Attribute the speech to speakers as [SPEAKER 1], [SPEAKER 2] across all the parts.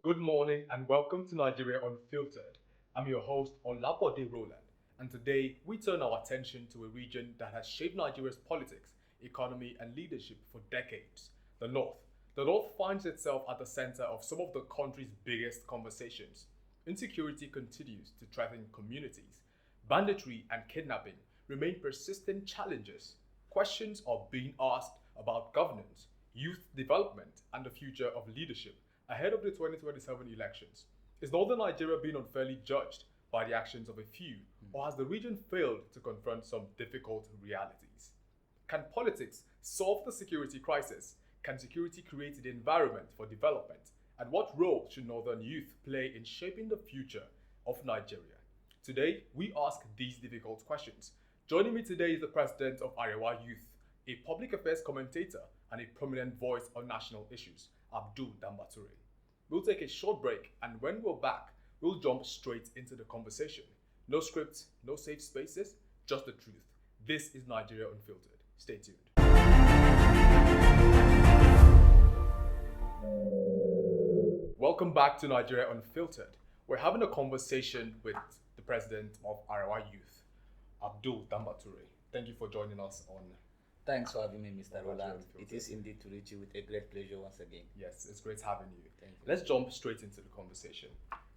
[SPEAKER 1] Good morning and welcome to Nigeria Unfiltered. I'm your host, Olabode Roland, and today we turn our attention to a region that has shaped Nigeria's politics, economy, and leadership for decades, the North. The North finds itself at the center of some of the country's biggest conversations. Insecurity continues to threaten communities. Banditry and kidnapping remain persistent challenges. Questions are being asked about governance, youth development, and the future of leadership ahead of the 2027 elections. Is Northern Nigeria being unfairly judged by the actions of a few, or has the region failed to confront some difficult realities? Can politics solve the security crisis? Can security create the environment for development? And what role should Northern youth play in shaping the future of Nigeria? Today, we ask these difficult questions. Joining me today is the president of Arewa Youth, a public affairs commentator and a prominent voice on national issues, Abdul Danbature. We'll take a short break, and when we're back, we'll jump straight into the conversation. No scripts, no safe spaces, just the truth. This is Nigeria Unfiltered. Stay tuned. Welcome back to Nigeria Unfiltered. We're having a conversation with the president of Arewa Youth, Abdul Danbature. Thank you for joining us on.
[SPEAKER 2] Thanks for having me, Mr. Roland. It is indeed to reach you with a great pleasure once again.
[SPEAKER 1] Yes, it's great having you.
[SPEAKER 2] Thank you.
[SPEAKER 1] Let's jump straight into the conversation.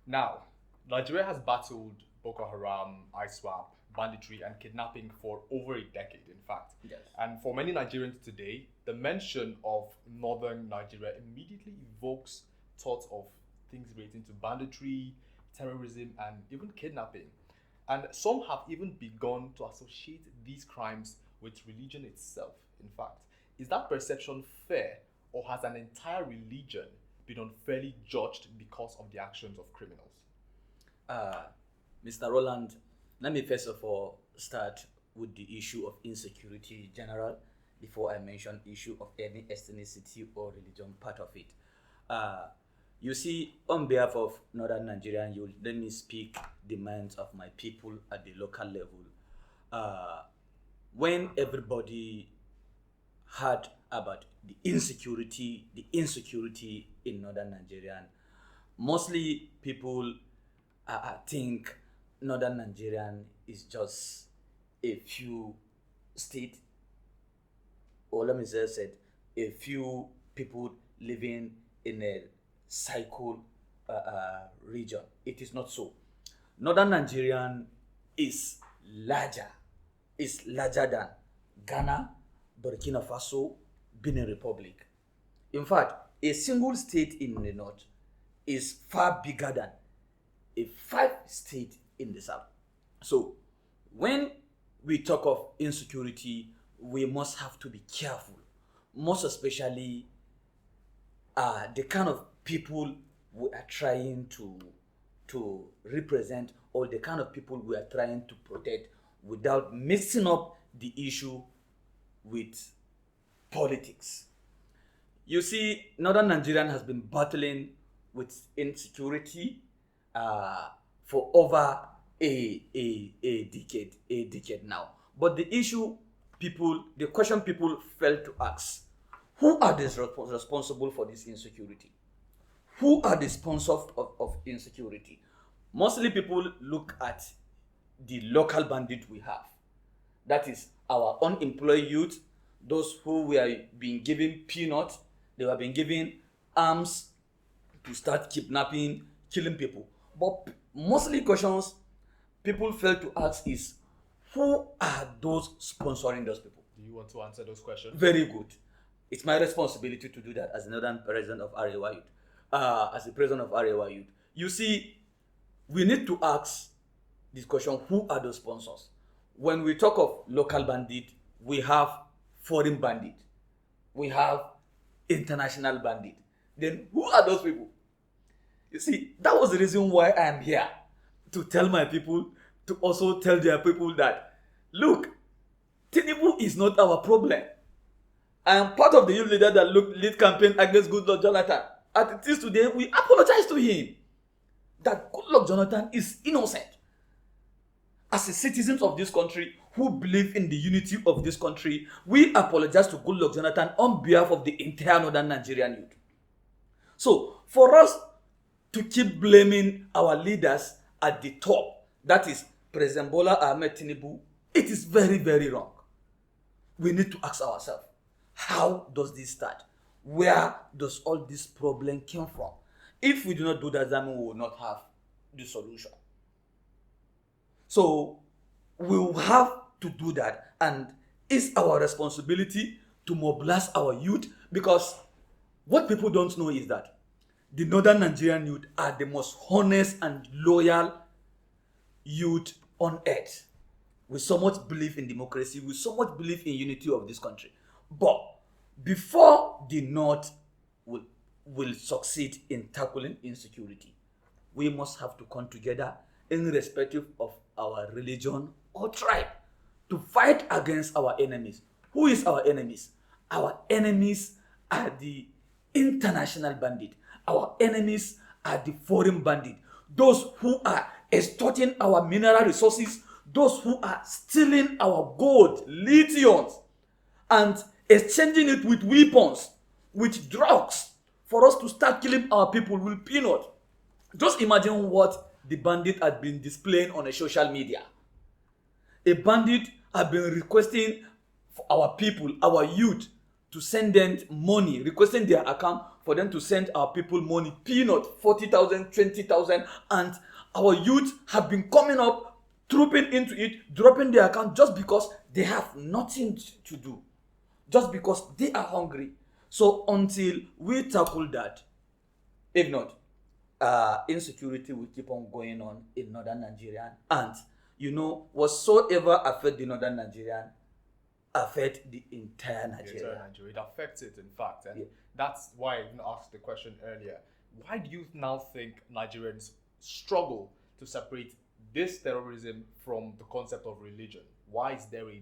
[SPEAKER 1] Now, Nigeria has battled Boko Haram, ISWAP, banditry, and kidnapping for over a decade, in fact.
[SPEAKER 2] Yes.
[SPEAKER 1] And for many Nigerians today, the mention of northern Nigeria immediately evokes thoughts of things relating to banditry, terrorism, and even kidnapping. And some have even begun to associate these crimes with religion itself, in fact. Is that perception fair, or has an entire religion been unfairly judged because of the actions of criminals?
[SPEAKER 2] Mr. Roland, let me first of all start with the issue of insecurity in general before I mention issue of any ethnicity or religion part of it. You see, on behalf of Northern Nigerian youth, let me speak the minds of my people at the local level. When everybody heard about the insecurity in Northern Nigeria, mostly people think Northern Nigerian is just a few state, or let me just say, a few people living in a cycle region. It is not so. Northern Nigerian is larger than Ghana, Burkina Faso, Benin Republic. In fact, a single state in the north is far bigger than a 5 state in the south. So, when we talk of insecurity, we must have to be careful, most especially the kind of people we are trying to represent, or the kind of people we are trying to protect, without mixing up the issue with politics. You see, Northern Nigerian has been battling with insecurity for over a decade now. But the question people fail to ask, who are responsible for this insecurity? Who are the sponsors of insecurity? Mostly people look at the local bandit we have. That is our unemployed youth, those who were being given peanuts, they were being given arms to start kidnapping, killing people. But mostly questions people fail to ask is, who are those sponsoring those people?
[SPEAKER 1] Do you want to answer those questions?
[SPEAKER 2] Very good. It's my responsibility to do that as the Northern President of Arewa Youth. As the President of Arewa Youth. You see, we need to ask this question, who are those sponsors? When we talk of local bandit, we have foreign bandit. We have international bandit. Then who are those people? You see, that was the reason why I am here, to tell my people, to also tell their people that, look, Tinubu is not our problem. I am part of the youth leader that lead campaign against Goodluck Jonathan. As it is today, we apologize to him that Goodluck Jonathan is innocent. As a citizens of this country who believe in the unity of this country, we apologize to Goodluck Jonathan on behalf of the entire Northern Nigerian youth. So, for us to keep blaming our leaders at the top, that is President Bola Ahmed Tinubu, it is very, very wrong. We need to ask ourselves, how does this start? Where does all this problem come from? If we do not do that, then we will not have the solution. So we will have to do that, and it's our responsibility to mobilize our youth, because what people don't know is that the northern Nigerian youth are the most honest and loyal youth on earth. We so much believe in democracy, we so much believe in unity of this country. But before the North will succeed in tackling insecurity, we must have to come together irrespective of our religion or tribe to fight against our enemies. Who is our enemies? Our enemies are the international bandit. Our enemies are the foreign bandit. Those who are extorting our mineral resources, those who are stealing our gold, lithiums, and exchanging it with weapons, with drugs, for us to start killing our people with peanut. Just imagine what the bandit had been displaying on a social media. A bandit had been requesting for our people, our youth, to send them money, requesting their account for them to send our people money, peanut, 40,000, 20,000, and our youth have been coming up, trooping into it, dropping their account just because they have nothing to do, just because they are hungry. So until we tackle that, if not, insecurity will keep on going on in northern Nigeria, and whatsoever affect the northern Nigerian affect the entire Nigeria.
[SPEAKER 1] It affects it, in fact, and that's why I even asked the question earlier. Why do you now think Nigerians struggle to separate this terrorism from the concept of religion? Why is there a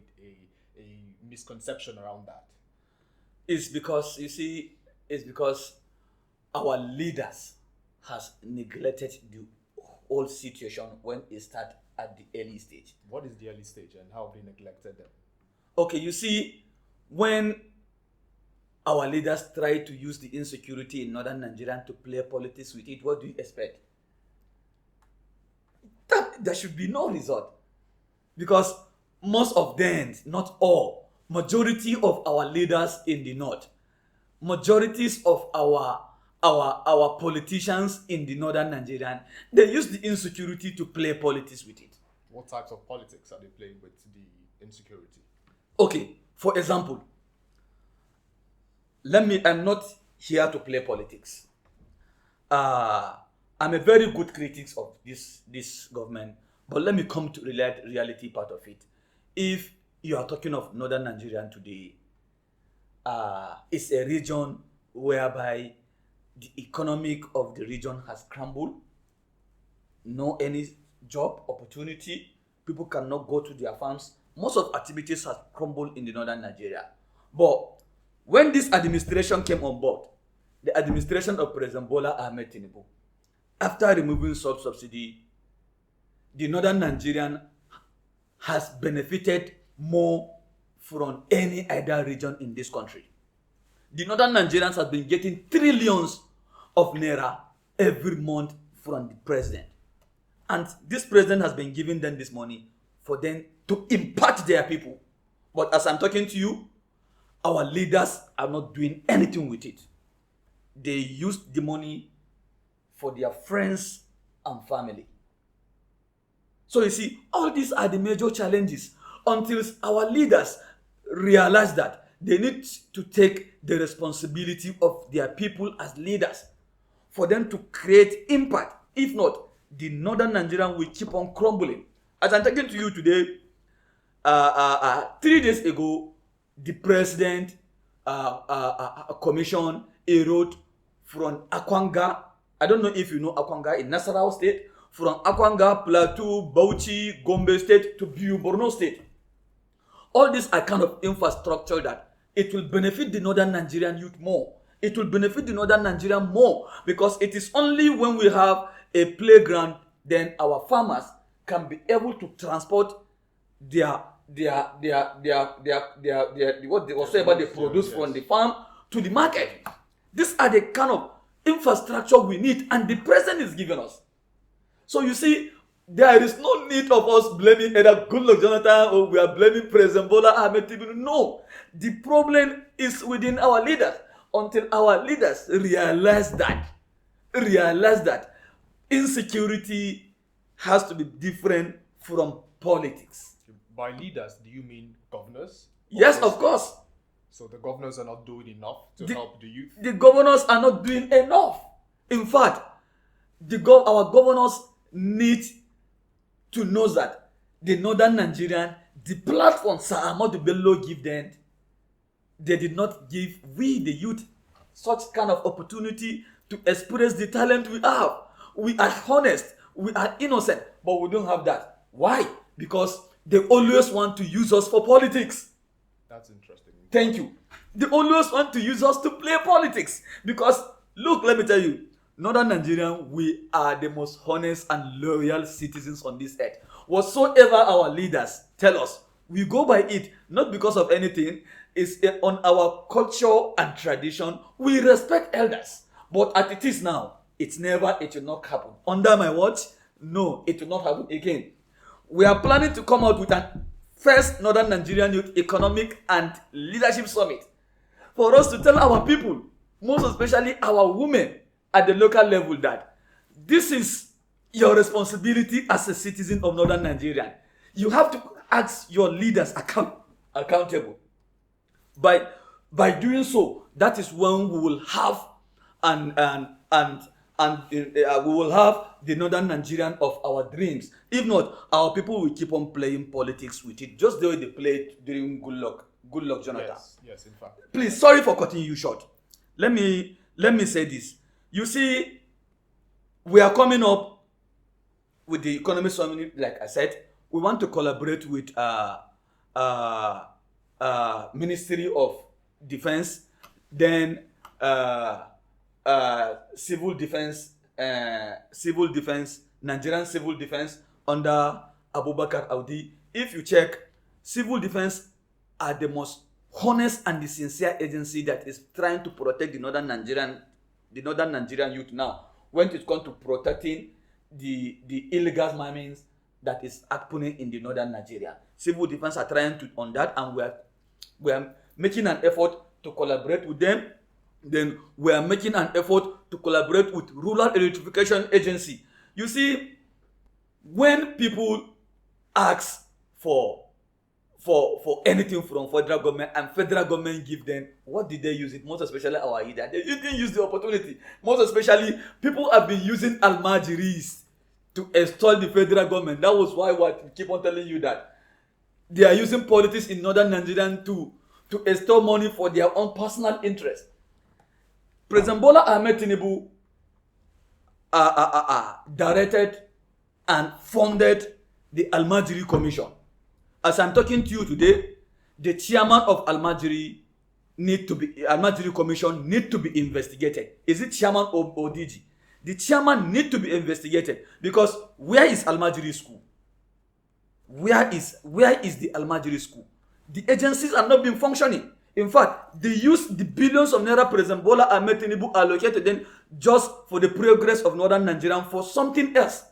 [SPEAKER 1] misconception around that?
[SPEAKER 2] It's because, our leaders has neglected the whole situation when it starts at the early stage.
[SPEAKER 1] What is the early stage and how have they neglected them?
[SPEAKER 2] Okay, you see, when our leaders try to use the insecurity in northern Nigeria to play politics with it, what do you expect? There should be no result. Because most of them, not all, majority of our leaders in the north, majorities of our politicians in the northern Nigerian, they use the insecurity to play politics with it.
[SPEAKER 1] What types of politics are they playing with the insecurity?
[SPEAKER 2] Okay, for example, I'm not here to play politics. I'm a very good critic of this government, but let me come to reality part of it. If you are talking of northern Nigeria today, it's a region whereby the economic of the region has crumbled. No any job opportunity. People cannot go to their farms. Most of activities have crumbled in the northern Nigeria. But when this administration came on board, the administration of President Bola Ahmed Tinubu, after removing subsidy, the northern Nigerian has benefited more from any other region in this country. The northern Nigerians have been getting trillions of naira every month from the president. And this president has been giving them this money for them to impact their people. But as I'm talking to you, our leaders are not doing anything with it. They use the money for their friends and family. So you see, all these are the major challenges until our leaders realize that they need to take the responsibility of their people as leaders for them to create impact. If not, the northern Nigerian will keep on crumbling. As I'm talking to you today, 3 days ago, the president commissioned a road from Akwanga. I don't know if you know Akwanga in Nasarawa State, from Akwanga, Plateau, Bauchi, Gombe State to Borno State. All these are kind of infrastructure that it will benefit the northern Nigerian youth more. It will benefit the northern Nigerian more, because it is only when we have a playground then our farmers can be able to transport whatsoever they produce from the farm to the market. These are the kind of infrastructure we need, and the president is giving us. So you see, there is no need of us blaming either Goodluck Jonathan or we are blaming President Bola Ahmed Tinubu. No, the problem is within our leaders. Until our leaders realize that insecurity has to be different from politics.
[SPEAKER 1] By leaders, do you mean governors?
[SPEAKER 2] Yes, of course.
[SPEAKER 1] So the governors are not doing enough to help the youth?
[SPEAKER 2] The governors are not doing enough. In fact, our governors need to know that the northern Nigerian, the platform Sir Ahmadu Bello give them, they did not give we, the youth, such kind of opportunity to express the talent we have. We are honest, we are innocent, but we don't have that. Why? Because they always want to use us for politics.
[SPEAKER 1] That's interesting.
[SPEAKER 2] Thank you. They always want to use us to play politics. Because, look, let me tell you, Northern Nigerian, we are the most honest and loyal citizens on this earth. Whatsoever our leaders tell us, we go by it, not because of anything. It's on our culture and tradition. We respect elders. But as it is now, it will not happen. Under my watch, no, it will not happen again. We are planning to come out with an first Northern Nigerian Youth Economic and Leadership Summit for us to tell our people, most especially our women at the local level, that this is your responsibility as a citizen of Northern Nigeria. You have to ask your leaders accountable. By doing so, that is when we will have we will have the Northern Nigerian of our dreams. If not, our people will keep on playing politics with it, just the way they played during Goodluck Jonathan.
[SPEAKER 1] Yes, in fact.
[SPEAKER 2] Please, sorry for cutting you short. Let me say this. You see, we are coming up with the economic summit. Like I said, we want to collaborate with Ministry of Defense, then civil defense, Nigerian civil defense under Abubakar Audi. If you check, civil defense are the most honest and the sincere agency that is trying to protect the Northern Nigerian youth now, when it comes to protecting the illegal minings that is happening in the Northern Nigeria. Civil defense are trying to on that, and we are making an effort to collaborate with them. Then we are making an effort to collaborate with Rural Electrification Agency. You see, when people ask for anything from federal government and federal government give them, what did they use it? Most especially our leader. They didn't use the opportunity. Most especially, people have been using almajiris to extol the federal government. That was why we keep on telling you that they are using politics in Northern Nigeria to extol money for their own personal interest. President Bola Ahmed Tinubu directed and funded the Almajiri Commission. As I'm talking to you today, the chairman of Almajiri Commission need to be investigated. Is it chairman or DG? The chairman need to be investigated, because where is Almajiri school? Where is the Almajiri school? The agencies are not being functioning. In fact, they use the billions of naira President Bola Ahmed Tinubu allocated them just for the progress of Northern Nigeria for something else.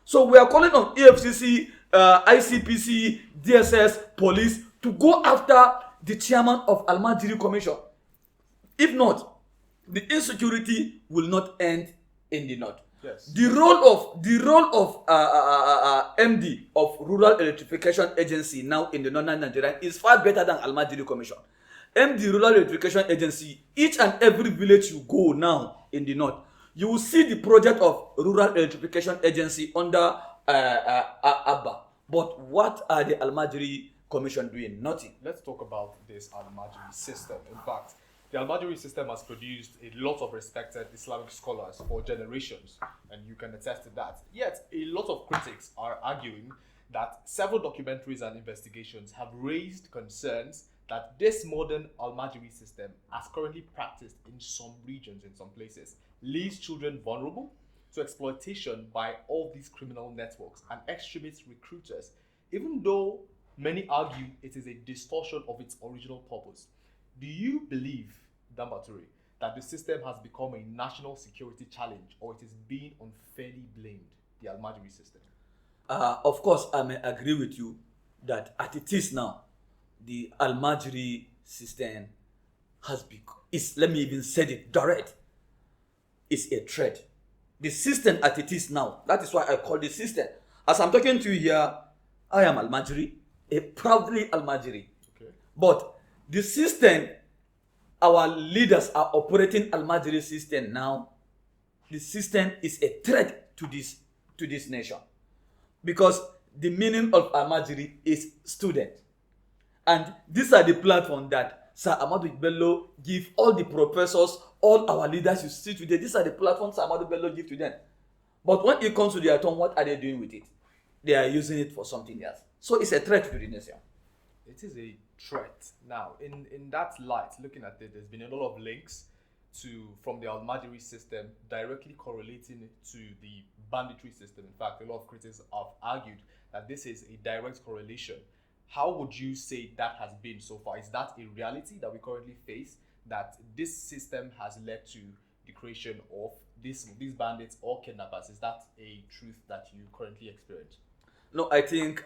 [SPEAKER 2] So we are calling on EFCC, ICPC, DSS, police to go after the chairman of Almajiri Commission. If not, the insecurity will not end in the north.
[SPEAKER 1] Yes.
[SPEAKER 2] The role of MD of Rural Electrification Agency now in the Northern Nigeria is far better than Almajiri Commission. MD Rural Electrification Agency, each and every village you go now in the north, you will see the project of Rural Electrification Agency under Abba. But what are the Almajiri Commission doing? Nothing.
[SPEAKER 1] Let's talk about this Almajiri system. In fact, the Almajiri system has produced a lot of respected Islamic scholars for generations, and you can attest to that. Yet, a lot of critics are arguing that several documentaries and investigations have raised concerns that this modern Almajiri system, as currently practiced in some regions, in some places, leaves children vulnerable to exploitation by all these criminal networks and extremist recruiters, even though many argue it is a distortion of its original purpose. Do you believe, Danbature, that the system has become a national security challenge, or it is being unfairly blamed, the Almajiri system?
[SPEAKER 2] Of course, I may agree with you that as it is now, the Almajiri system has become, let me even say it direct, is a threat. The system as it is now, that is why I call the system. As I'm talking to you here, I am Almajiri, a proudly Almajiri.
[SPEAKER 1] Okay.
[SPEAKER 2] But the system, our leaders are operating Almajiri system now. The system is a threat to this nation. Because the meaning of Almajiri is student. And these are the platforms that Sir Ahmadu Bello give all the professors, all our leaders you see today. These are the platforms Sir Ahmadu Bello give to them. But when it comes to their turn, what are they doing with it? They are using it for something else. So it's a threat to the nation.
[SPEAKER 1] It is a threat. Now, in that light, looking at it, there's been a lot of links from the Almajiri system directly correlating to the banditry system. In fact, a lot of critics have argued that this is a direct correlation. How would you say that has been so far? Is that a reality that we currently face, that this system has led to the creation of these bandits or kidnappers? Is that a truth that you currently experience?
[SPEAKER 2] No, I think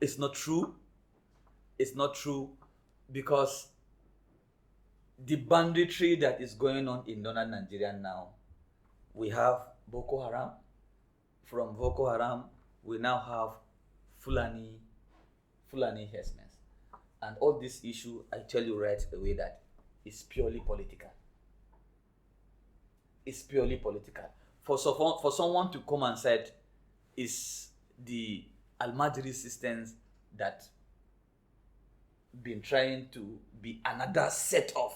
[SPEAKER 2] it's not true. It's not true because the banditry that is going on in northern Nigeria now, we have Boko Haram. From Boko Haram, we now have Fulani herdsmen. And all this issue, I tell you right away that it's purely political. It's purely political. For someone to come and say it's the Almajiri systems that been trying to be another set of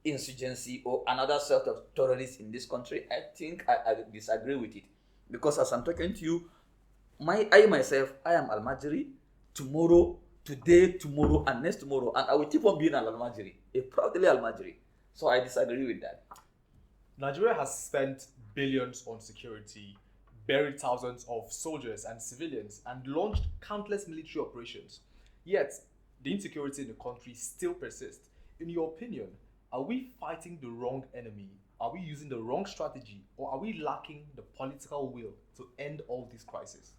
[SPEAKER 2] insurgency or another set of terrorists in this country, I think I disagree with it. Because as I'm talking to you, I myself, I am Almajiri. Today, tomorrow, and next tomorrow, and I will keep on being an Almajiri, a proudly Almajiri. So I disagree with that.
[SPEAKER 1] Nigeria has spent billions on security, buried thousands of soldiers and civilians, and launched countless military operations. Yet, the insecurity in the country still persists. In your opinion, are we fighting the wrong enemy? Are we using the wrong strategy? Or are we lacking the political will to end all these crises?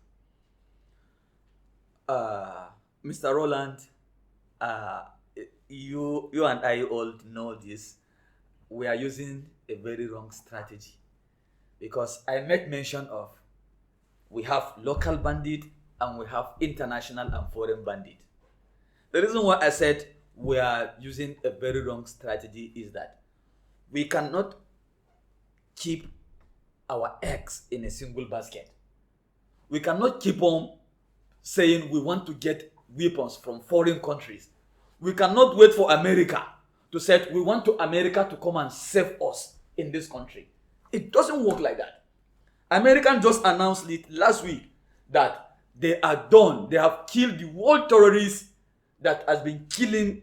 [SPEAKER 2] Mr. Roland, you and I all know this. We are using a very wrong strategy. Because I make mention of, we have local bandit and we have international and foreign bandit. The reason why I said we are using a very wrong strategy is that we cannot keep our eggs in a single basket. We cannot keep on saying we want to get weapons from foreign countries. We cannot wait for America to say we want America to come and save us in this country. It doesn't work like that. Americans just announced it last week that they are done. They have killed the world terrorists that has been killing.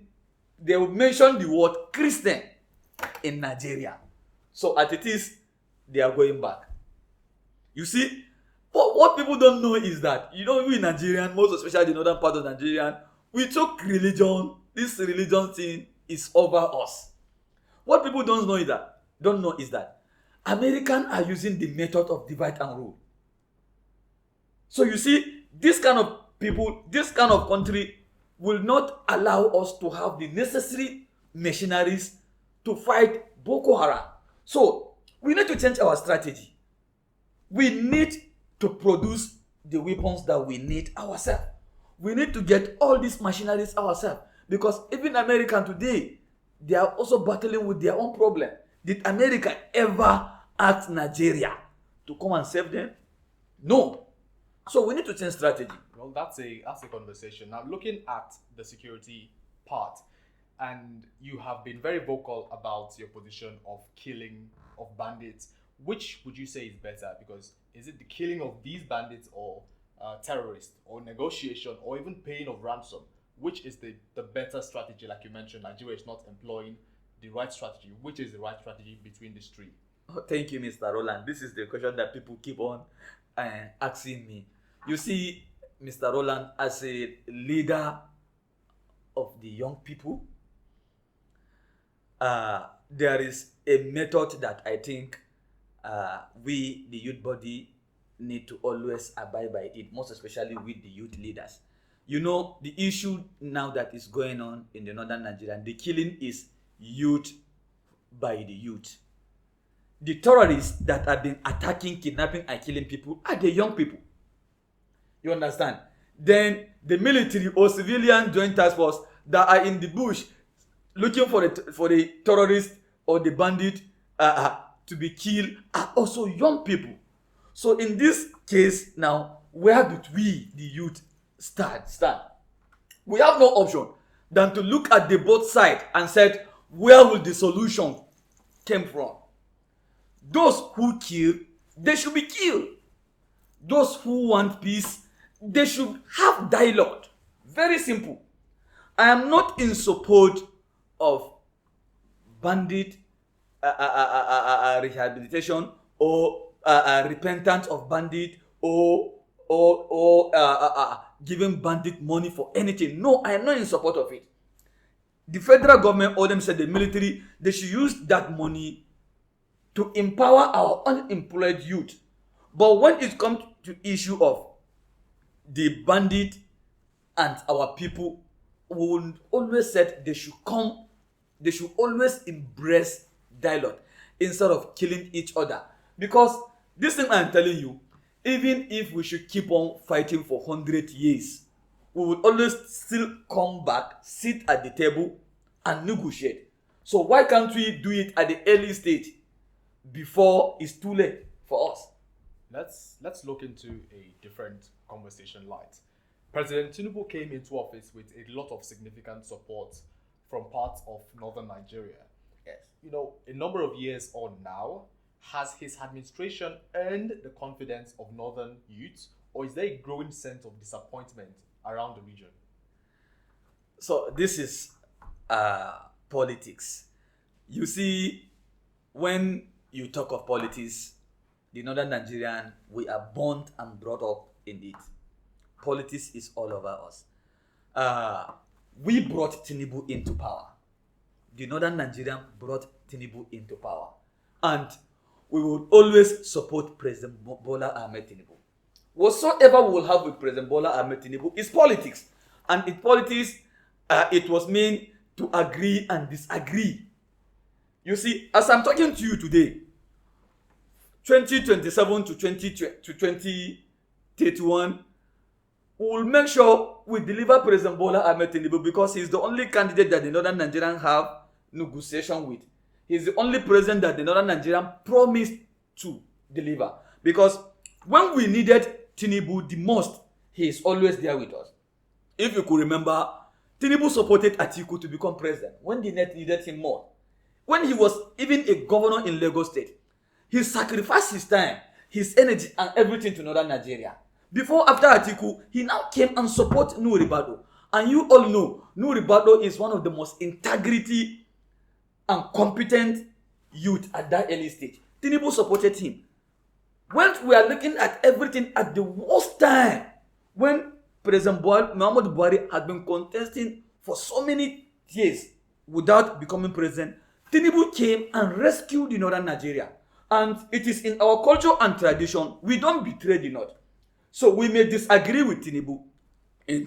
[SPEAKER 2] They mentioned the word Christian in Nigeria. So as it is, they are going back. You see, but what people don't know is that, we Nigerian, most especially the northern part of Nigeria, we took religion. This religion thing is over us. What people don't know is that Americans are using the method of divide and rule. So you see, this kind of people, this kind of country will not allow us to have the necessary machineries to fight Boko Haram. So we need to change our strategy. We need to produce the weapons that we need ourselves. We need to get all these machineries ourselves. Because even America today, they are also battling with their own problem. Did America ever ask Nigeria to come and save them? No. So we need to change strategy.
[SPEAKER 1] Well, that's a conversation. Now, looking at the security part, and you have been very vocal about your position of killing of bandits. Which would you say is better? Because is it the killing of these bandits or terrorists, or negotiation, or even paying of ransom? Which is the better strategy? Like you mentioned, Nigeria is not employing the right strategy. Which is the right strategy between these three?
[SPEAKER 2] Oh, thank you, Mr. Roland. This is the question that people keep on asking me. You see, Mr. Roland, as a leader of the young people, there is a method that I think we, the youth body, need to always abide by it, most especially with the youth leaders. You know, the issue now that is going on in the northern Nigeria, the killing is youth by the youth. The terrorists that have been attacking, kidnapping, and killing people are the young people. You understand? Then the military or civilian joint task force that are in the bush looking for the terrorist or the bandit to be killed are also young people. So in this case now, where do we, the youth, stand? We have no option than to look at the both sides and said, where will the solution come from? Those who kill, they should be killed. Those who want peace, they should have dialogue. Very simple. I am not in support of bandit rehabilitation or repentance of bandit or giving bandit money for anything. No, I am not in support of it. The federal government or them said the military, they should use that money to empower our unemployed youth. But when it comes to issue of the bandit and our people, we will always said they should always embrace dialogue instead of killing each other. Because this thing I'm telling you, even if we should keep on fighting for 100 years, we will always still come back, sit at the table and negotiate. So why can't we do it at the early stage before it's too late for us?
[SPEAKER 1] Let's look into a different conversation light. President Tinubu came into office with a lot of significant support from parts of northern Nigeria.
[SPEAKER 2] Yes.
[SPEAKER 1] You know, a number of years on now, has his administration earned the confidence of northern youths, or is there a growing sense of disappointment around the region?
[SPEAKER 2] So this is politics. You see, when you talk of politics, the northern Nigerian, we are born and brought up in it. Politics is all over us. We brought Tinubu into power. The northern Nigerian brought Tinubu into power. And we will always support President Bola Ahmed Tinubu. Whatsoever we will have with President Bola Ahmed Tinubu is politics. And in politics, it was meant to agree and disagree. You see, as I'm talking to you today, 2027 to 2031, we will make sure we deliver President Bola Ahmed Tinubu because he's the only candidate that the northern Nigerian have negotiation with. He's the only president that the northern Nigerian promised to deliver. Because when we needed Tinubu the most, he is always there with us. If you could remember, Tinubu supported Atiku to become president when the net needed him more. When he was even a governor in Lagos State, he sacrificed his time, his energy, and everything to northern Nigeria. Before, after Atiku, he now came and supported Nuhu Ribadu. And you all know, Nuhu Ribadu is one of the most integrity and competent youth at that early stage. Tinubu supported him. When we are looking at everything at the worst time, when President Muhammadu Buhari had been contesting for so many years without becoming president, Tinubu came and rescued the northern Nigeria. And it is in our culture and tradition, we don't betray the north. So we may disagree with Tinubu in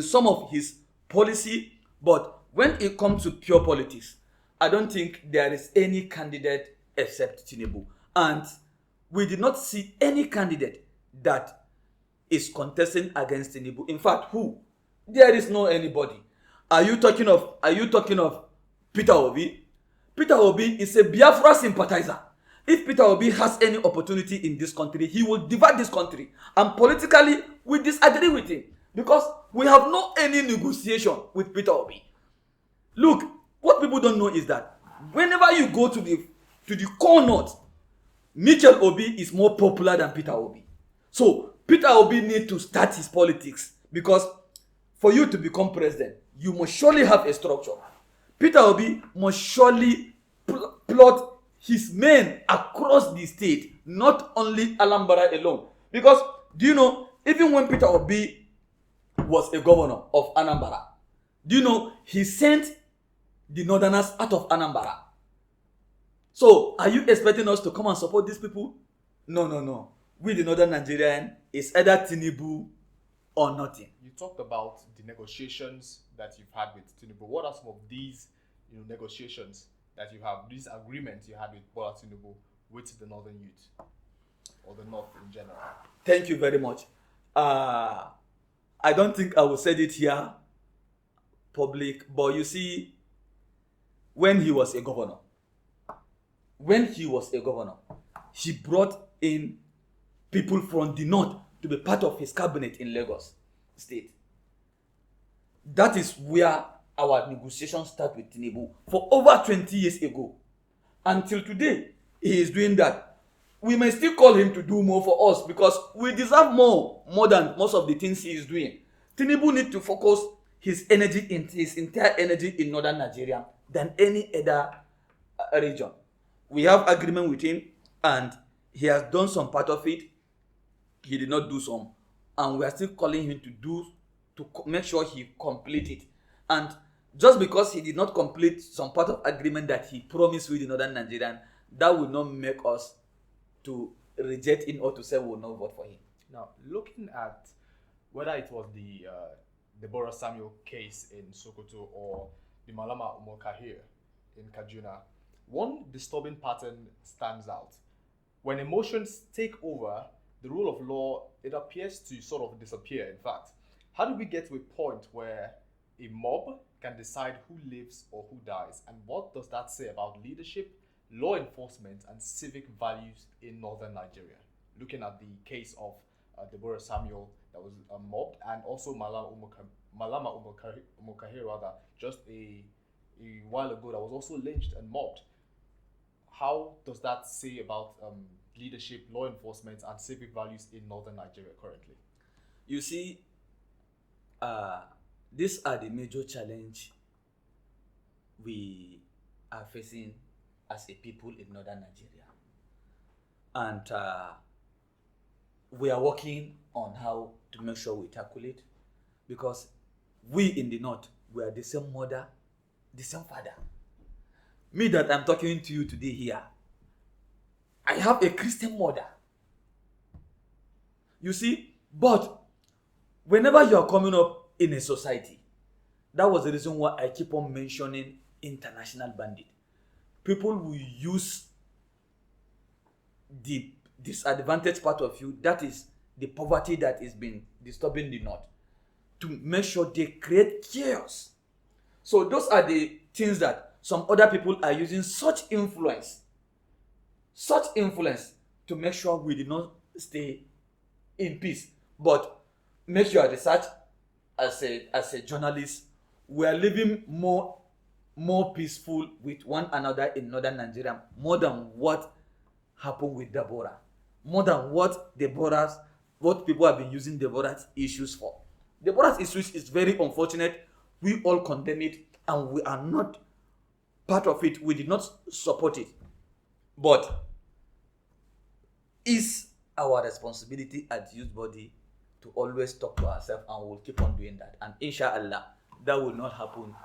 [SPEAKER 2] some of his policy, but when it comes to pure politics, I don't think there is any candidate except Tinubu. And we did not see any candidate that is contesting against Tinubu. In fact, who? There is no anybody. Are you talking of Peter Obi? Peter Obi is a Biafra sympathizer. If Peter Obi has any opportunity in this country, he will divide this country. And politically, we disagree with him because we have no any negotiation with Peter Obi. Look, what people don't know is that whenever you go to the core north, Michael Obi is more popular than Peter Obi. So Peter Obi needs to start his politics because for you to become president, you must surely have a structure. Peter Obi must surely plot his men across the state, not only Alambra alone. Because, do you know, even when Peter Obi was a governor of Anambra, do you know, he sent the northerners out of Anambra. So, are you expecting us to come and support these people? No, no, no. We, the northern Nigerian, is either Tinubu or nothing.
[SPEAKER 1] You talked about the negotiations that you've had with Tinubu. What are some of these, negotiations that you have, these agreements you had with Bola Tinubu with the northern youth or the north in general?
[SPEAKER 2] Thank you very much. I don't think I will say it here public, but you see, when he was a governor, he brought in people from the north to be part of his cabinet in Lagos State. That is where our negotiations start with Tinubu for over 20 years ago. Until today, he is doing that. We may still call him to do more for us because we deserve more than most of the things he is doing. Tinubu needs to focus his entire energy in northern Nigeria than any other region. We have agreement with him, and he has done some part of it. He did not do some, and we are still calling him to make sure he complete it. And just because he did not complete some part of agreement that he promised with the northern Nigerian, that will not make us to reject him or to say we will not vote for him.
[SPEAKER 1] Now, looking at whether it was the Deborah Samuel case in Sokoto or the Malama Umokahir in Kaduna, one disturbing pattern stands out. When emotions take over, the rule of law, it appears to sort of disappear, in fact. How do we get to a point where a mob can decide who lives or who dies? And what does that say about leadership, law enforcement, and civic values in northern Nigeria? Looking at the case of Deborah Samuel that was mobbed, and also Malama Umokahir, rather, just a while ago, that was also lynched and mobbed. How does that say about leadership, law enforcement, and civic values in northern Nigeria currently?
[SPEAKER 2] You see, these are the major challenge we are facing as a people in northern Nigeria. And we are working on how to make sure we tackle it, because we in the north, we are the same mother, the same father. Me that I'm talking to you today here, I have a Christian mother. You see, but whenever you are coming up in a society, that was the reason why I keep on mentioning international bandit. People will use the disadvantaged part of you, that is the poverty that is been disturbing the north, to make sure they create chaos. So those are the things that some other people are using such influence to make sure we did not stay in peace. But make your research as a journalist, we are living more peaceful with one another in northern Nigeria, more than what happened with Deborah, more than what people have been using Deborah's issues for. Deborah's issues is very unfortunate. We all condemn it, and we are not part of it. We did not support it. But it's our responsibility as youth body to always talk to ourselves, and we'll keep on doing that. And inshallah, that will not happen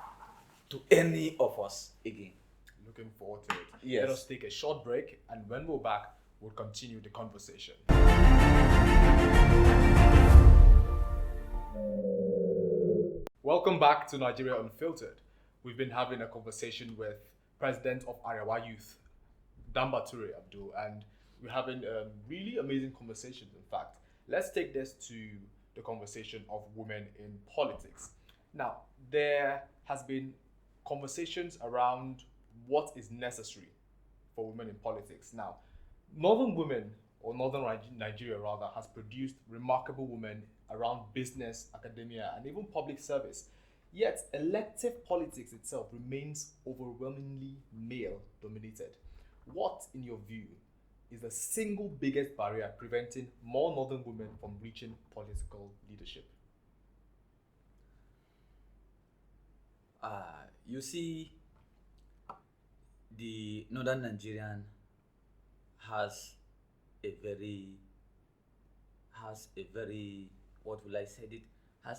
[SPEAKER 2] to any of us again.
[SPEAKER 1] Looking forward to it.
[SPEAKER 2] Yes.
[SPEAKER 1] Let us take a short break, and when we're back, we'll continue the conversation. Welcome back to Nigeria Unfiltered. We've been having a conversation with President of Arewa Youth, Danbature Abdul, and we're having really amazing conversations, in fact. Let's take this to the conversation of women in politics. Now, there has been conversations around what is necessary for women in politics. Now, northern women, or northern Nigeria rather, has produced remarkable women around business, academia, and even public service. Yet, elective politics itself remains overwhelmingly male-dominated. What, in your view, is the single biggest barrier preventing more northern women from reaching political leadership?
[SPEAKER 2] You see, the northern Nigerian has a very, what will I say it?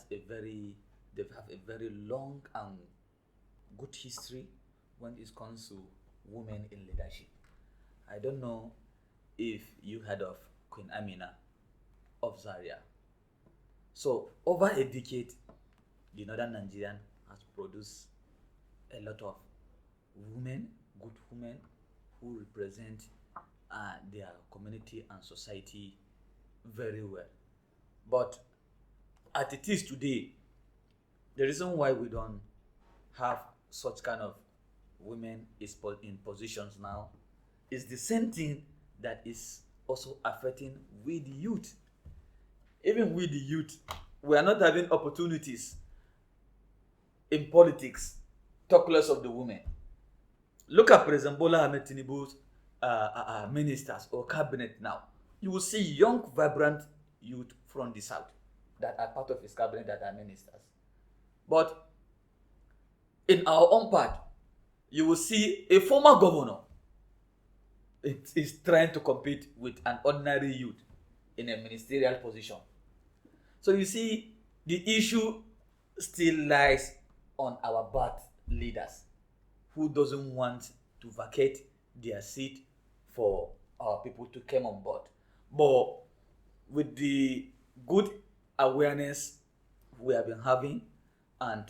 [SPEAKER 2] They have a very long and good history when it comes to women in leadership. I don't know if you heard of Queen Amina of Zaria. So over a decade, the northern Nigerian has produced a lot of women, good women, who represent their community and society very well. But as it is today, the reason why we don't have such kind of women in positions now is the same thing that is also affecting we the youth. Even we the youth, we are not having opportunities in politics, talk less of the women. Look at President Bola Ahmed Tinubu's ministers or cabinet now. You will see young, vibrant youth from the south that are part of his cabinet that are ministers. But in our own part, you will see a former governor is trying to compete with an ordinary youth in a ministerial position. So you see, the issue still lies on our bad leaders who doesn't want to vacate their seat for our people to come on board. But with the good awareness we have been having and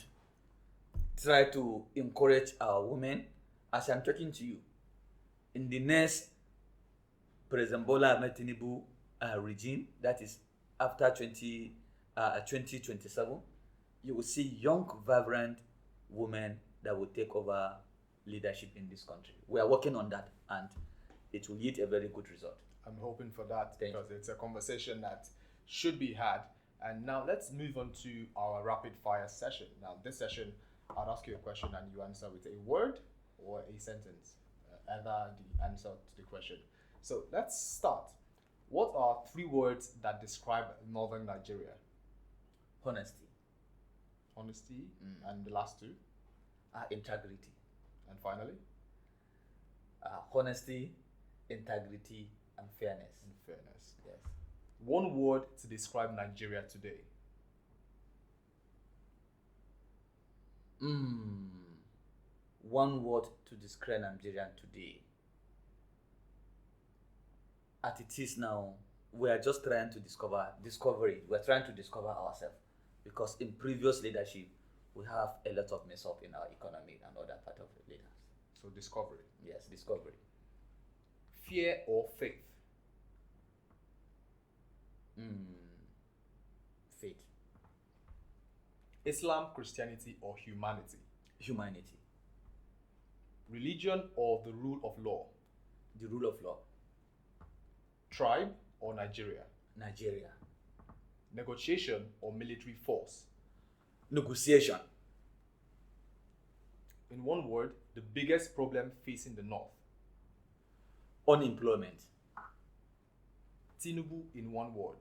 [SPEAKER 2] try to encourage our women, as I'm talking to you, in the next President Bola Ahmed Tinubu regime, that is after 2027, you will see young, vibrant women that will take over leadership in this country. We are working on that, and it will yield a very good result.
[SPEAKER 1] I'm hoping for that because it's a conversation that should be had. And now let's move on to our rapid fire session. Now, this session, I'll ask you a question and you answer with a word or a sentence, either the answer to the question. So let's start. What are 3 words that describe northern Nigeria?
[SPEAKER 2] Honesty.
[SPEAKER 1] Honesty. And the last 2?
[SPEAKER 2] Integrity.
[SPEAKER 1] And finally?
[SPEAKER 2] Honesty, integrity, and fairness.
[SPEAKER 1] And fairness.
[SPEAKER 2] Yes.
[SPEAKER 1] 1 word to describe Nigeria today.
[SPEAKER 2] 1 word to describe Nigeria today. As it is now, we are just trying to discovery. We're trying to discover ourselves, because in previous leadership, we have a lot of mess up in our economy and other part of the leaders.
[SPEAKER 1] So discovery.
[SPEAKER 2] Yes, discovery.
[SPEAKER 1] Fear or faith?
[SPEAKER 2] Faith.
[SPEAKER 1] Islam, Christianity, or humanity?
[SPEAKER 2] Humanity.
[SPEAKER 1] Religion or the rule of law?
[SPEAKER 2] The rule of law.
[SPEAKER 1] Tribe or Nigeria?
[SPEAKER 2] Nigeria.
[SPEAKER 1] Negotiation or military force?
[SPEAKER 2] Negotiation.
[SPEAKER 1] In 1 word, the biggest problem facing the North?
[SPEAKER 2] Unemployment.
[SPEAKER 1] Tinubu in 1 word?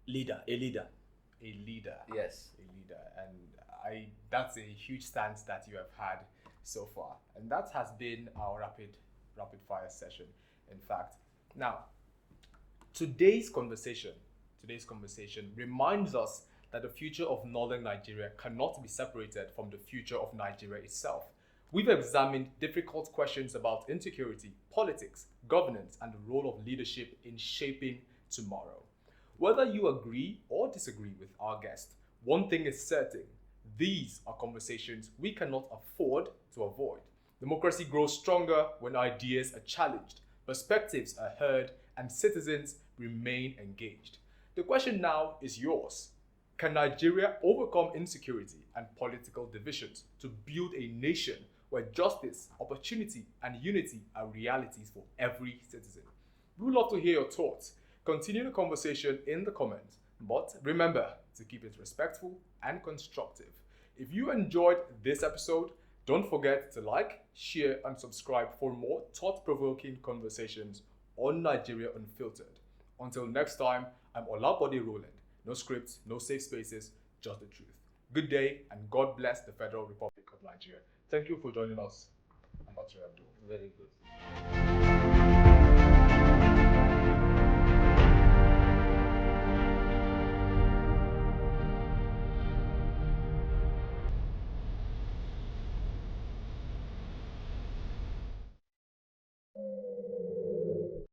[SPEAKER 2] Leader. A leader.
[SPEAKER 1] A leader.
[SPEAKER 2] Yes.
[SPEAKER 1] A leader. And that's a huge stance that you have had so far. And that has been our rapid fire session, in fact. Now, today's conversation reminds us that the future of northern Nigeria cannot be separated from the future of Nigeria itself. We've examined difficult questions about insecurity, politics, governance, and the role of leadership in shaping tomorrow. Whether you agree or disagree with our guest, one thing is certain: these are conversations we cannot afford to avoid. Democracy grows stronger when ideas are challenged, perspectives are heard, and citizens remain engaged. The question now is yours. Can Nigeria overcome insecurity and political divisions to build a nation where justice, opportunity, and unity are realities for every citizen? We would love to hear your thoughts. Continue the conversation in the comments, but remember to keep it respectful and constructive. If you enjoyed this episode, don't forget to like, share, and subscribe for more thought-provoking conversations on Nigeria Unfiltered. Until next time, I'm Olabode Roland. No scripts, no safe spaces, just the truth. Good day, and God bless the Federal Republic of Nigeria. Thank you for joining us. I'm Abdul.
[SPEAKER 2] Very good.